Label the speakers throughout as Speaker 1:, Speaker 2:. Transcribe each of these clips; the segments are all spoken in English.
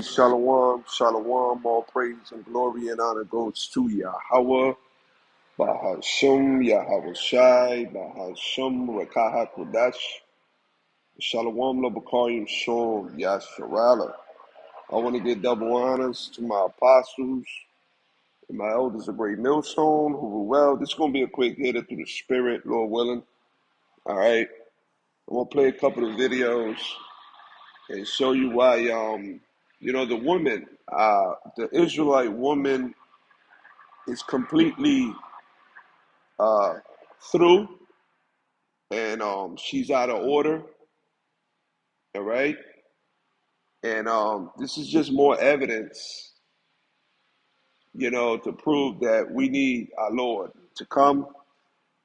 Speaker 1: Peace, shalom, shalom, all praise and glory and honor goes to Yahweh, Bahashum, Yahweh Shai, Bahashum, Rakaha Kodash, Shalom, Labakarim, Shom, Yasharala. I want to give double honors to my apostles and my elders of Great Millstone, who were well. This is going to be a quick hitter through the spirit, Lord willing. All right. I'm going to play a couple of videos and show you why, the woman, the Israelite woman is completely uh, through and she's out of order, all right? And this is just more evidence, to prove that we need our Lord to come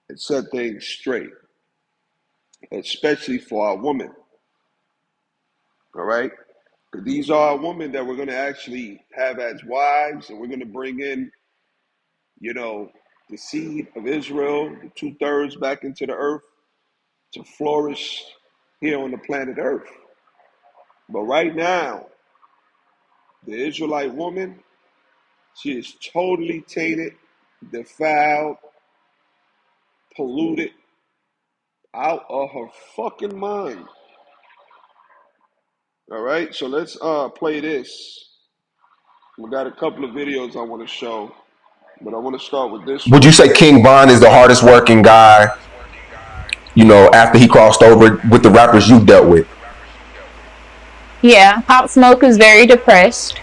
Speaker 1: and set things straight, especially for our women, all right? Because these are women that we're going to actually have as wives, and we're going to bring in, you know, the seed of Israel, the two-thirds back into the earth to flourish here on the planet Earth. But right now, the Israelite woman, she is totally tainted, defiled, polluted, out of her fucking mind. All right, so let's play this. We got a couple of videos I want to show, but I want to start with this
Speaker 2: Would you
Speaker 1: one.
Speaker 2: say King Von is the hardest working guy, after he crossed over with the rappers you dealt with?
Speaker 3: Yeah, Pop Smoke is very depressed.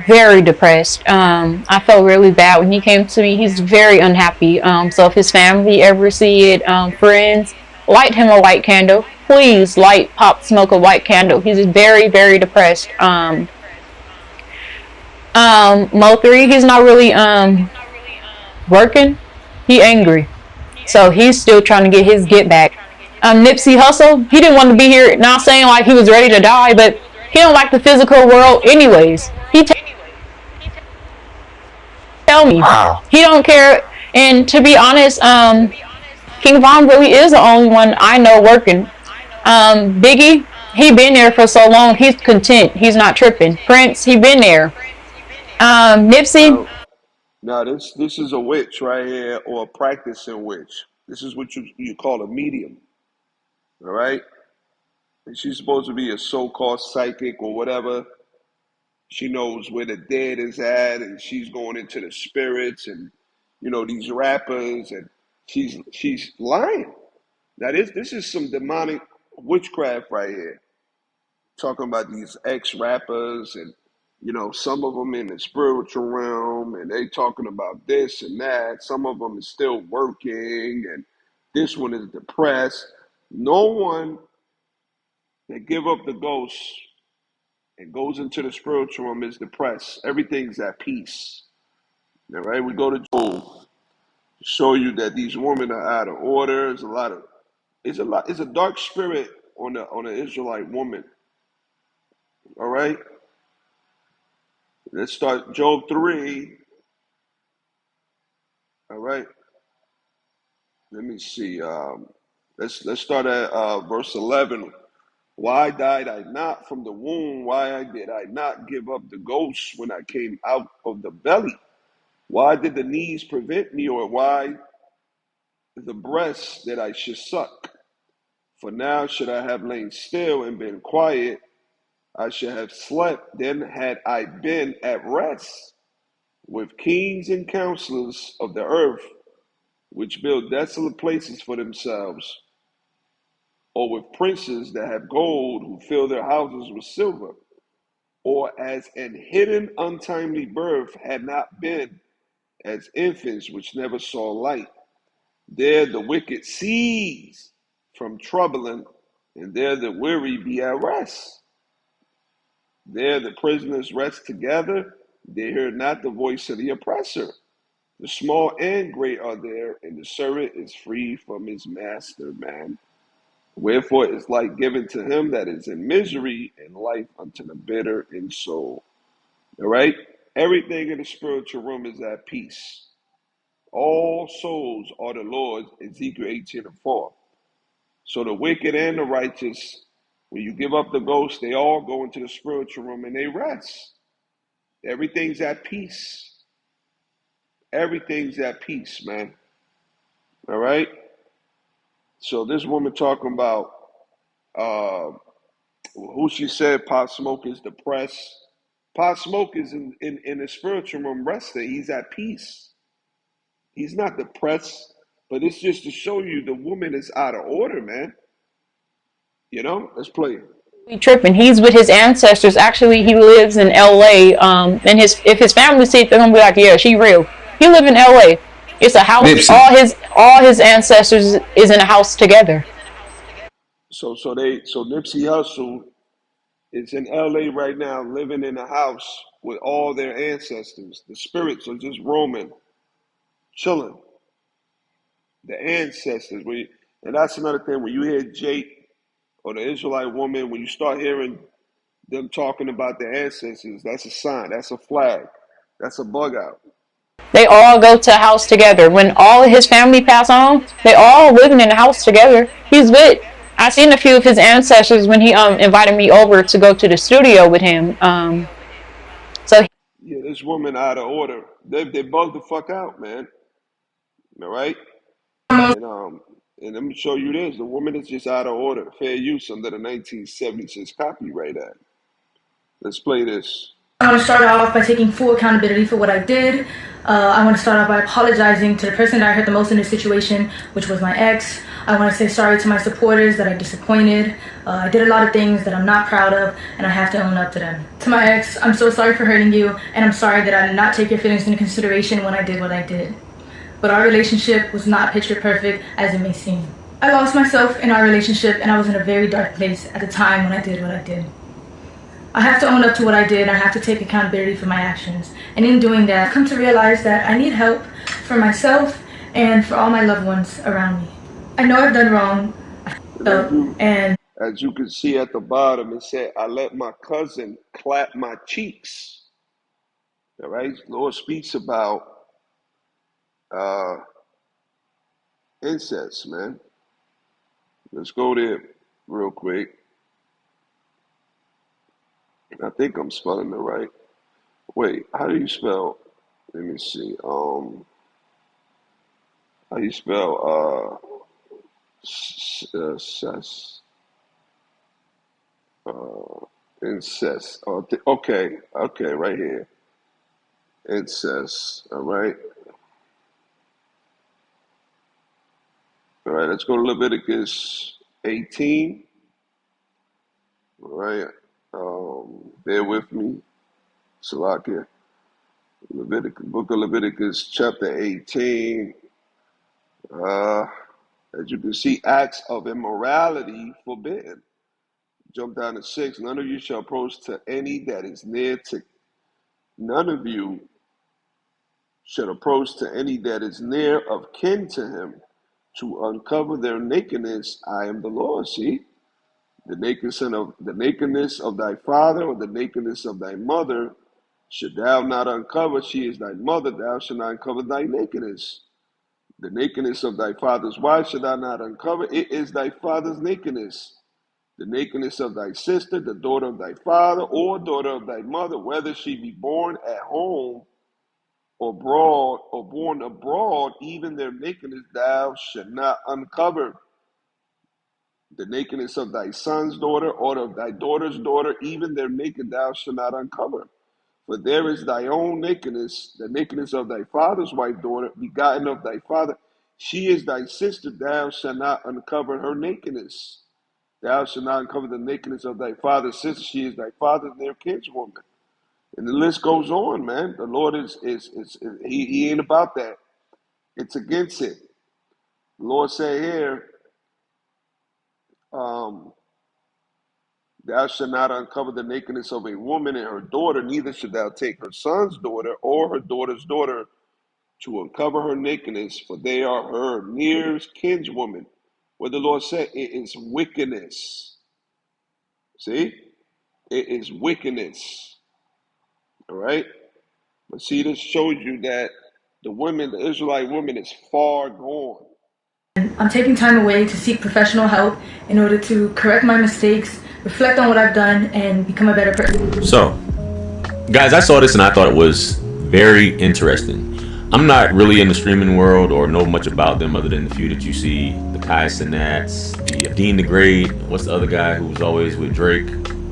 Speaker 3: Very depressed. I felt really bad when he came to me. He's very unhappy. So if his family ever see it, friends, light him a white candle. Please light Pop Smoke a white candle. He's very, very depressed. Mo3, he's not really working. He angry. So he's still trying to get his get back. Nipsey Hussle, he didn't want to be here. Not saying like he was ready to die, but he don't like the physical world anyways. He tell me
Speaker 2: Wow.
Speaker 3: he don't care. And to be honest, King Von really is the only one I know working. Biggie, he been there for so long. He's content. He's not tripping. Prince, he been there. Nipsey,
Speaker 1: Now, now this is a witch right here, or a practicing witch. This is what you call a medium, all right? And she's supposed to be a so-called psychic or whatever. She knows where the dead is at, and she's going into the spirits and these rappers, and she's lying. Now this is some demonic witchcraft right here. Talking about these ex rappers, and some of them in the spiritual realm, and they talking about this and that. Some of them is still working, and this one is depressed. No one that give up the ghost and goes into the spiritual realm is depressed. Everything's at peace. All right, we go to Job to show you that these women are out of order. There's a lot of it's a dark spirit on the Israelite woman. All right, let's start Job 3. All right, let me see. Let's start at verse 11. Why died I not from the womb? Why did I not give up the ghost when I came out of the belly? Why did the knees prevent me, or why the breast that I should suck? For now should I have lain still and been quiet, I should have slept, then had I been at rest with kings and counselors of the earth, which build desolate places for themselves, or with princes that have gold, who fill their houses with silver, or as an hidden untimely birth had not been, as infants which never saw light. There the wicked cease from troubling, and there the weary be at rest. There the prisoners rest together, they hear not the voice of the oppressor. The small and great are there, and the servant is free from his master, man. Wherefore is light given to him that is in misery, and life unto the bitter in soul. All right? Everything in the spiritual realm is at peace. All souls are the Lord's, Ezekiel 18:4. So the wicked and the righteous, When you give up the ghost, they all go into the spiritual room and they rest. Everything's at peace. Everything's at peace, man. All right. So this woman talking about uh, who she said Pop Smoke is depressed. Pop Smoke is in the spiritual room resting. He's at peace. He's not depressed, but it's just to show you the woman is out of order, man. You know, let's play it.
Speaker 3: He tripping. He's with his ancestors. Actually, he lives in LA. And if his family see it, they're gonna be like, yeah, she real. He live in LA. It's a house.
Speaker 2: Nipsey.
Speaker 3: All his ancestors is in a house together.
Speaker 1: So Nipsey Hussle is in LA right now, living in a house with all their ancestors. The spirits are just roaming, chilling. The ancestors. And that's another thing. When you hear Jake or the Israelite woman, when you start hearing them talking about their ancestors, that's a sign. That's a flag. That's a bug out.
Speaker 3: They all go to a house together. When all of his family pass on, they all living in a house together. He's with. I seen a few of his ancestors when he invited me over to go to the studio with him. So
Speaker 1: Yeah, this woman out of order. They bugged the fuck out, man. All right. And let me show you this. The woman is just out of order. Fair use under the 1976 Copyright Act. Let's play this.
Speaker 4: I want to start off by taking full accountability for what I did. I want to start off by apologizing to the person that I hurt the most in this situation, which was my ex. I want to say sorry to my supporters that I disappointed. I did a lot of things that I'm not proud of, and I have to own up to them. To my ex, I'm so sorry for hurting you, and I'm sorry that I did not take your feelings into consideration when I did what I did. But our relationship was not picture perfect as it may seem. I lost myself in our relationship, and I was in a very dark place at the time when I did what I did. I have to own up to what I did, and I have to take accountability for my actions. And in doing that, I've come to realize that I need help for myself and for all my loved ones around me. I know I've done wrong, and
Speaker 1: As you can see at the bottom, it said, I let my cousin clap my cheeks. All right. The Lord speaks about uh, incest, man. Let's go there real quick. I think I'm spelling it right. Wait, how do you spell? Let me see. How do you spell uh, incest? Oh, okay, right here. Incest. All right. Let's go to Leviticus 18. All right. Bear with me. Salakia. Book of Leviticus, chapter 18. Uh, as you can see, acts of immorality forbidden. Jump down to 6. None of you shall approach to any that is near to. None of you should approach to any that is near of kin to him to uncover their nakedness. I am the Lord. See, the nakedness of thy father or the nakedness of thy mother should thou not uncover. She is thy mother. Thou shalt not uncover thy nakedness. The nakedness of thy father's wife should thou not uncover. It is thy father's nakedness. The nakedness of thy sister, the daughter of thy father, or daughter of thy mother, whether she be born at home or abroad, or born abroad, even their nakedness thou shalt not uncover. The nakedness of thy son's daughter, or of thy daughter's daughter, even their naked thou shalt not uncover. For there is thy own nakedness, the nakedness of thy father's wife daughter, begotten of thy father. She is thy sister, thou shalt not uncover her nakedness. Thou shalt not uncover the nakedness of thy father's sister. She is thy father's near kinswoman. And the list goes on, man. The Lord he ain't about that. It's against it. The Lord said here, um, thou shalt not uncover the nakedness of a woman and her daughter, neither shalt thou take her son's daughter or her daughter's daughter to uncover her nakedness, for they are her nearest kinswoman. What the Lord said, it is wickedness. See? It is wickedness. All right? But see, this shows you that the Israelite woman is far gone.
Speaker 4: I'm taking time away to seek professional help in order to correct my mistakes reflect on what I've done, and become a better person.
Speaker 5: So, guys, I saw this and I thought it was very interesting. I'm not really in the streaming world or know much about them other than the few that you see, the Kai Sinats, the Dean the Great. What's the other guy who was always with Drake?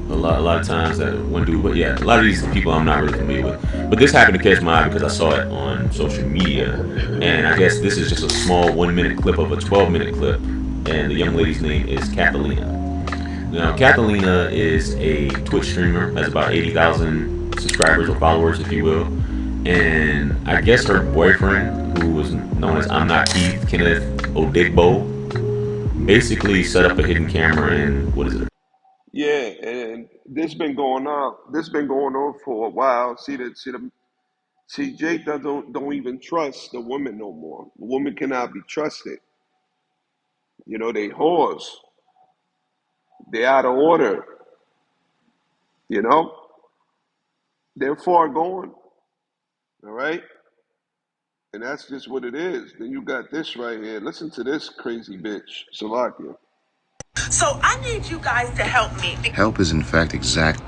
Speaker 5: A lot of times that one dude, but yeah, a lot of these people I'm not really familiar with. But this happened to catch my eye because I saw it on social media, and I guess this is just a small 1 minute clip of a 12-minute clip, and the young lady's name is Catalina. Now, Catalina is a Twitch streamer, has about 80,000 subscribers or followers, if you will. And I guess her boyfriend, who was known as I'm Not Keith, Kenneth Odigbo, basically set up a hidden camera in, what is it?
Speaker 1: Yeah, and this been going on. This been going on for a while. See, Jake don't even trust the woman no more. The woman cannot be trusted. You know, they whores. They out of order. You know, they're far going. All right, and that's just what it is. Then you got this right here. Listen to this crazy bitch, Salakia.
Speaker 6: So I need you guys to help me.
Speaker 7: Help is in fact exact.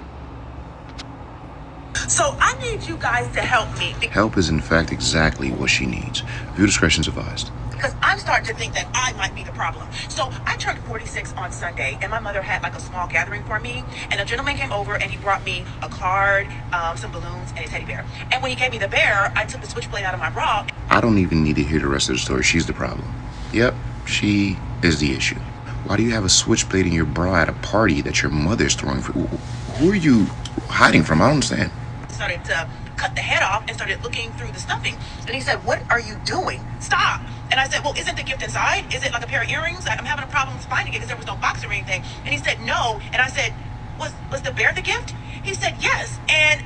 Speaker 6: So I need you guys to help me.
Speaker 7: Help is in fact exactly what she needs. View discretion is advised.
Speaker 6: Because I'm starting to think that I might be the problem. So I turned 46 on Sunday, and my mother had like a small gathering for me. And a gentleman came over and he brought me a card, some balloons, and a teddy bear. And when he gave me the bear, I took the switchblade out of my bra.
Speaker 7: I don't even need to hear the rest of the story. She's the problem. Yep, she is the issue. Why do you have a switchblade in your bra at a party that your mother's throwing for? Who are you hiding from? I don't understand.
Speaker 6: Started to cut the head off and started looking through the stuffing. And he said, "What are you doing? Stop." And I said, "Well, isn't the gift inside? Is it like a pair of earrings? I'm having a problem finding it because there was no box or anything." And he said, "No." And I said, Was the bear the gift?" He said, "Yes." And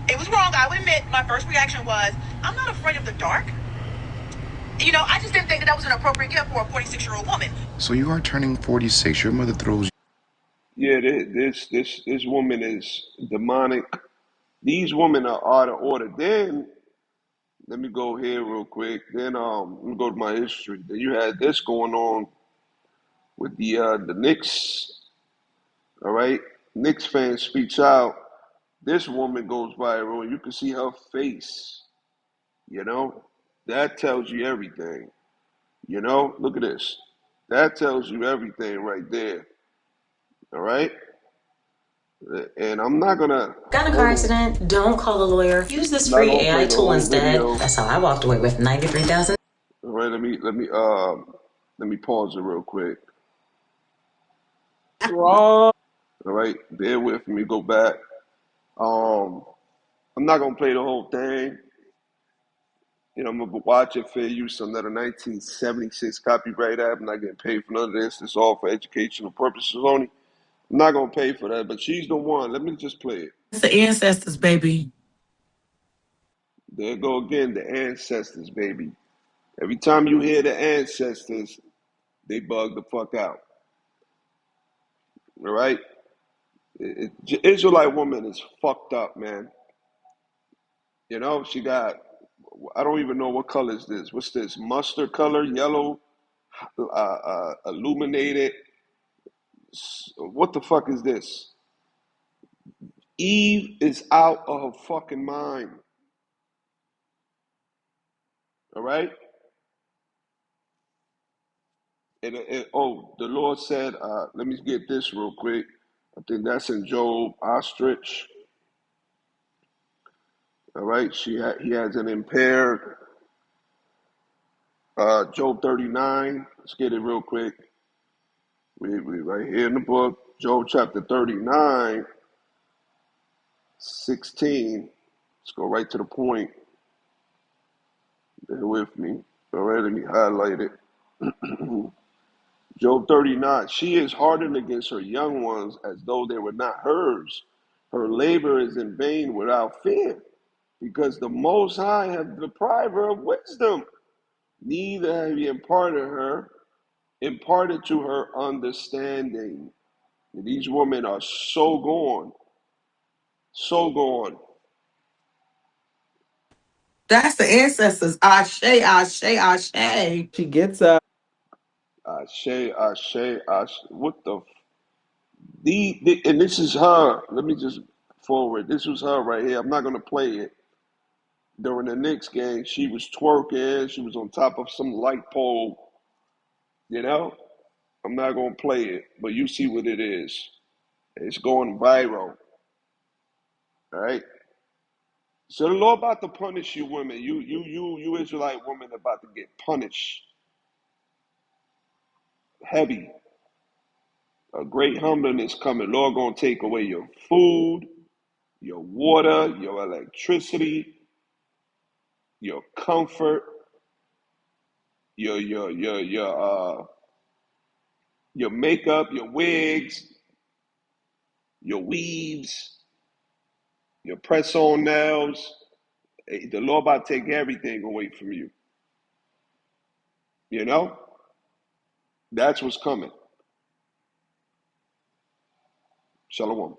Speaker 6: it was wrong. I would admit my first reaction was, I'm not afraid of the dark. You know, I just didn't think that was an appropriate gift for a 46-year-old woman.
Speaker 7: So you are turning 46. Your mother throws.
Speaker 1: Yeah, this woman is demonic. These women are out of order. Then let me go here real quick. Then let me go to my history. Then you had this going on with the Knicks. All right, Knicks fan speaks out. This woman goes viral, and you can see her face. You know, that tells you everything. You know, look at this. That tells you everything right there. All right, and I'm not gonna
Speaker 8: Got in a car
Speaker 1: hold on.
Speaker 8: accident? Don't call a lawyer. Use this
Speaker 1: Not
Speaker 8: free
Speaker 1: gonna
Speaker 8: AI
Speaker 1: play the
Speaker 8: tool
Speaker 1: whole
Speaker 8: instead.
Speaker 1: video.
Speaker 8: That's how I walked away with 93,000.
Speaker 1: All right, let me pause it real quick. All right, bear with me. Go back. Um, I'm not gonna play the whole thing. You know, I'm gonna watch it fair use another 1976 copyright app. I'm not getting paid for none of this. It's all for educational purposes only. I'm not gonna pay for that, but she's the one. Let me just play it.
Speaker 6: It's the ancestors, baby.
Speaker 1: There go again, the ancestors, baby. Every time you hear the ancestors, they bug the fuck out. All right? Israelite woman is fucked up, man. You know, she got, I don't even know what color is this. What's this? Mustard color, yellow, illuminated. What the fuck is this? Eve is out of her fucking mind. All right? Oh, the Lord said, let me get this real quick. I think that's in Job Ostrich. All right, he has an impaired Job 39. Let's get it real quick. We right here in the book, Job chapter 39, 16. Let's go right to the point. Bear with me. All right, let me highlight it. Job 39. She is hardened against her young ones as though they were not hers. Her labor is in vain without fear, because the Most High have deprived her of wisdom. Neither have he imparted to her understanding. And these women are so gone, so gone.
Speaker 6: That's the ancestors. Ashe, Ashe, Ashe.
Speaker 1: Ashe, Ashe, Ashe. What the? And this is her. Let me just forward. This was her right here. I'm not gonna play it. During the Knicks game, she was twerking. She was on top of some light pole. You know, I'm not gonna play it, but you see what it is. It's going viral. All right. So the Lord about to punish you, women. You Israelite women about to get punished heavy. A great humbling is coming. Lord gonna take away your food, your water, your electricity, your comfort, your makeup, your wigs, your weaves, your press-on nails. The Lord about to take everything away from you. You know? That's what's coming. Shalom.